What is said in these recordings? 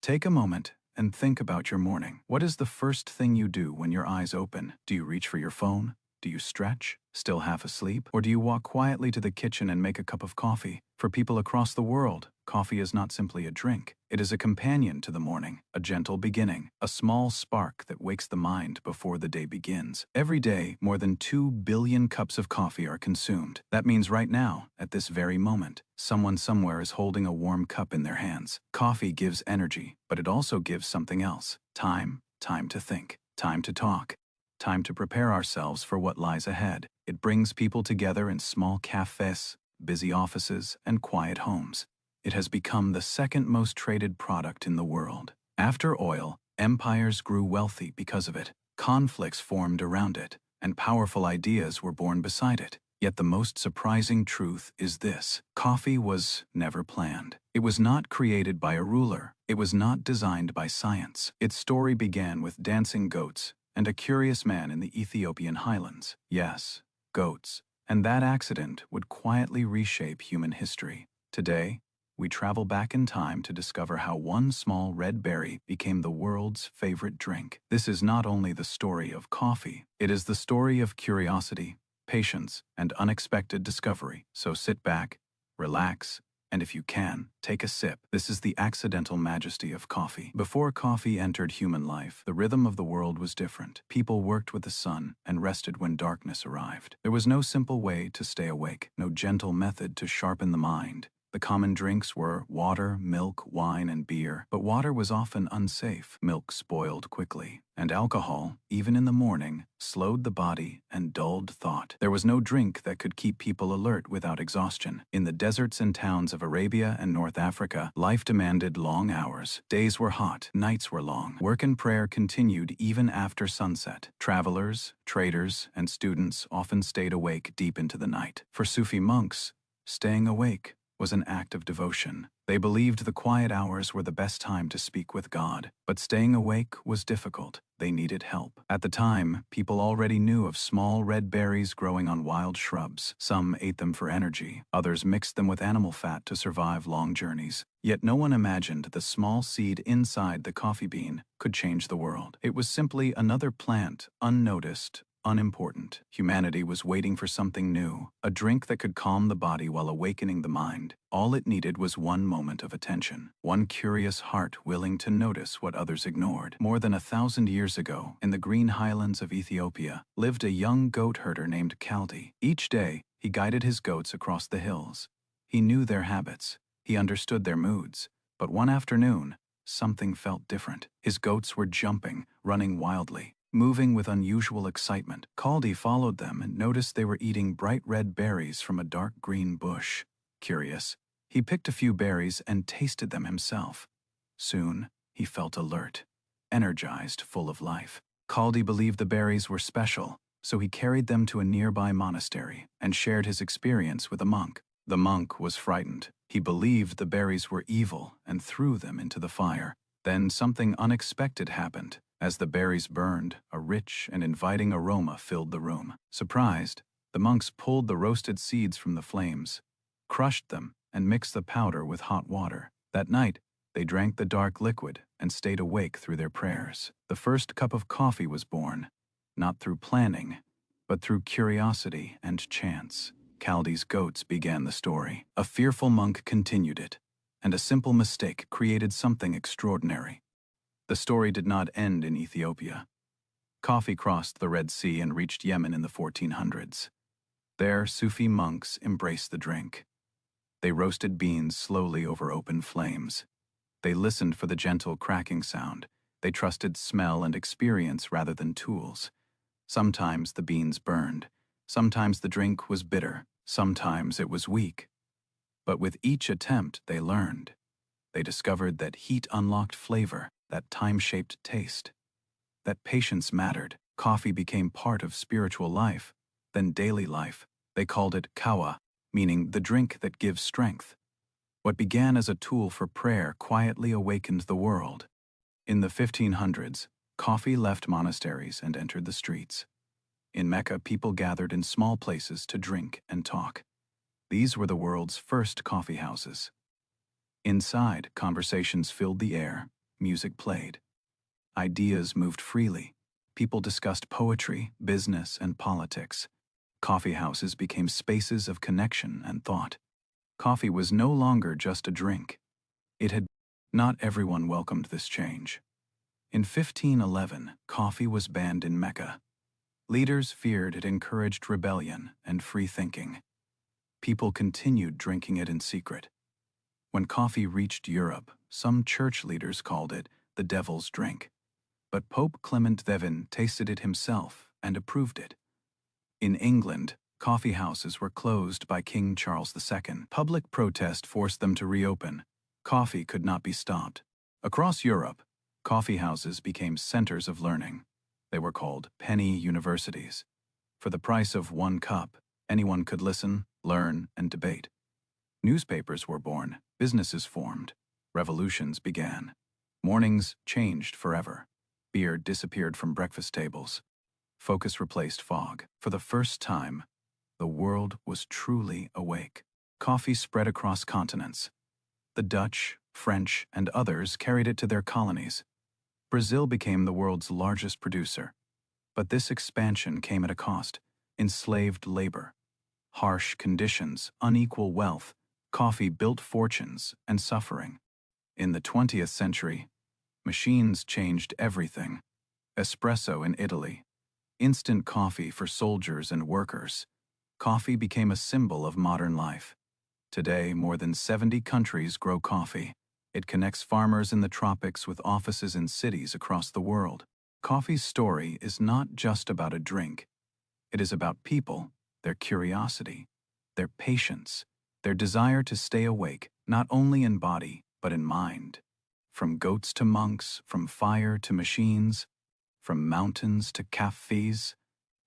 Take a moment and think about your morning. What is the first thing you do when your eyes open? Do you reach for your phone? Do you stretch, still half asleep? Or do you walk quietly to the kitchen and make a cup of coffee? For people across the world, coffee is not simply a drink. It is a companion to the morning, a gentle beginning, a small spark that wakes the mind before the day begins. Every day, more than 2 billion cups of coffee are consumed. That means right now, at this very moment, someone somewhere is holding a warm cup in their hands. Coffee gives energy, but it also gives something else. Time to think, time to talk. Time to prepare ourselves for what lies ahead. It brings people together in small cafes, busy offices, and quiet homes. It has become the second most traded product in the world. After oil, empires grew wealthy because of it. Conflicts formed around it, and powerful ideas were born beside it. Yet the most surprising truth is this: coffee was never planned. It was not created by a ruler. It was not designed by science. Its story began with dancing goats and a curious man in the Ethiopian highlands. Yes, goats. And that accident would quietly reshape human history. Today, we travel back in time to discover how one small red berry became the world's favorite drink. This is not only the story of coffee, it is the story of curiosity, patience, and unexpected discovery. So sit back, relax, and if you can, take a sip. This is the accidental majesty of coffee. Before coffee entered human life, the rhythm of the world was different. People worked with the sun and rested when darkness arrived. There was no simple way to stay awake, no gentle method to sharpen the mind. The common drinks were water, milk, wine, and beer, but water was often unsafe. Milk spoiled quickly, and alcohol, even in the morning, slowed the body and dulled thought. There was no drink that could keep people alert without exhaustion. In the deserts and towns of Arabia and North Africa, life demanded long hours. Days were hot, nights were long. Work and prayer continued even after sunset. Travelers, traders, and students often stayed awake deep into the night. For Sufi monks, staying awake was an act of devotion. They believed the quiet hours were the best time to speak with God. But staying awake was difficult. They needed help. At the time, people already knew of small red berries growing on wild shrubs. Some ate them for energy. Others mixed them with animal fat to survive long journeys. Yet no one imagined the small seed inside the coffee bean could change the world. It was simply another plant, unnoticed, unimportant. Humanity was waiting for something new, a drink that could calm the body while awakening the mind. All it needed was one moment of attention, one curious heart willing to notice what others ignored. More than 1,000 years ago, in the green highlands of Ethiopia, lived a young goat herder named Kaldi. Each day, he guided his goats across the hills. He knew their habits. He understood their moods. But one afternoon, something felt different. His goats were jumping, running wildly, moving with unusual excitement. Kaldi followed them and noticed they were eating bright red berries from a dark green bush. Curious, he picked a few berries and tasted them himself. Soon, he felt alert, energized, full of life. Kaldi believed the berries were special, so he carried them to a nearby monastery and shared his experience with a monk. The monk was frightened. He believed the berries were evil and threw them into the fire. Then something unexpected happened. As the berries burned, a rich and inviting aroma filled the room. Surprised, the monks pulled the roasted seeds from the flames, crushed them, and mixed the powder with hot water. That night, they drank the dark liquid and stayed awake through their prayers. The first cup of coffee was born, not through planning, but through curiosity and chance. Kaldi's goats began the story. A fearful monk continued it, and a simple mistake created something extraordinary. The story did not end in Ethiopia. Coffee crossed the Red Sea and reached Yemen in the 1400s. There, Sufi monks embraced the drink. They roasted beans slowly over open flames. They listened for the gentle cracking sound. They trusted smell and experience rather than tools. Sometimes the beans burned. Sometimes the drink was bitter. Sometimes it was weak. But with each attempt, they learned. They discovered that heat unlocked flavor, that time shaped taste, that patience mattered. Coffee became part of spiritual life, then daily life. They called it kawa, meaning the drink that gives strength. What began as a tool for prayer quietly awakened the world. In the 1500s, coffee left monasteries and entered the streets. In Mecca, people gathered in small places to drink and talk. These were the world's first coffee houses. Inside, conversations filled the air. music played. Ideas moved freely. People discussed poetry, business, and politics. Coffee houses became spaces of connection and thought. Coffee was no longer just a drink. It had. Not everyone welcomed this change. In 1511, coffee was banned in Mecca. Leaders feared it encouraged rebellion and free thinking. People continued drinking it in secret. When coffee reached Europe, some church leaders called it the devil's drink. But Pope Clement VII tasted it himself and approved it. In England, coffee houses were closed by King Charles II. Public protest forced them to reopen. Coffee could not be stopped. Across Europe, coffee houses became centers of learning. They were called penny universities. For the price of one cup, anyone could listen, learn, and debate. Newspapers were born, businesses formed, revolutions began. Mornings changed forever. Beer disappeared from breakfast tables. Focus replaced fog. For the first time, the world was truly awake. Coffee spread across continents. The Dutch, French, and others carried it to their colonies. Brazil became the world's largest producer. But this expansion came at a cost: enslaved labor, harsh conditions, unequal wealth. Coffee built fortunes and suffering. In the 20th century, machines changed everything. Espresso in Italy, instant coffee for soldiers and workers. Coffee became a symbol of modern life. Today, more than 70 countries grow coffee. It connects farmers in the tropics with offices in cities across the world. Coffee's story is not just about a drink. It is about people, their curiosity, their patience, their desire to stay awake, not only in body, but in mind. From goats to monks, from fire to machines, from mountains to cafes,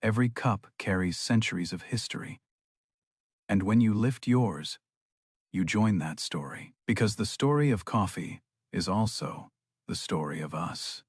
every cup carries centuries of history. And when you lift yours, you join that story, because the story of coffee is also the story of us.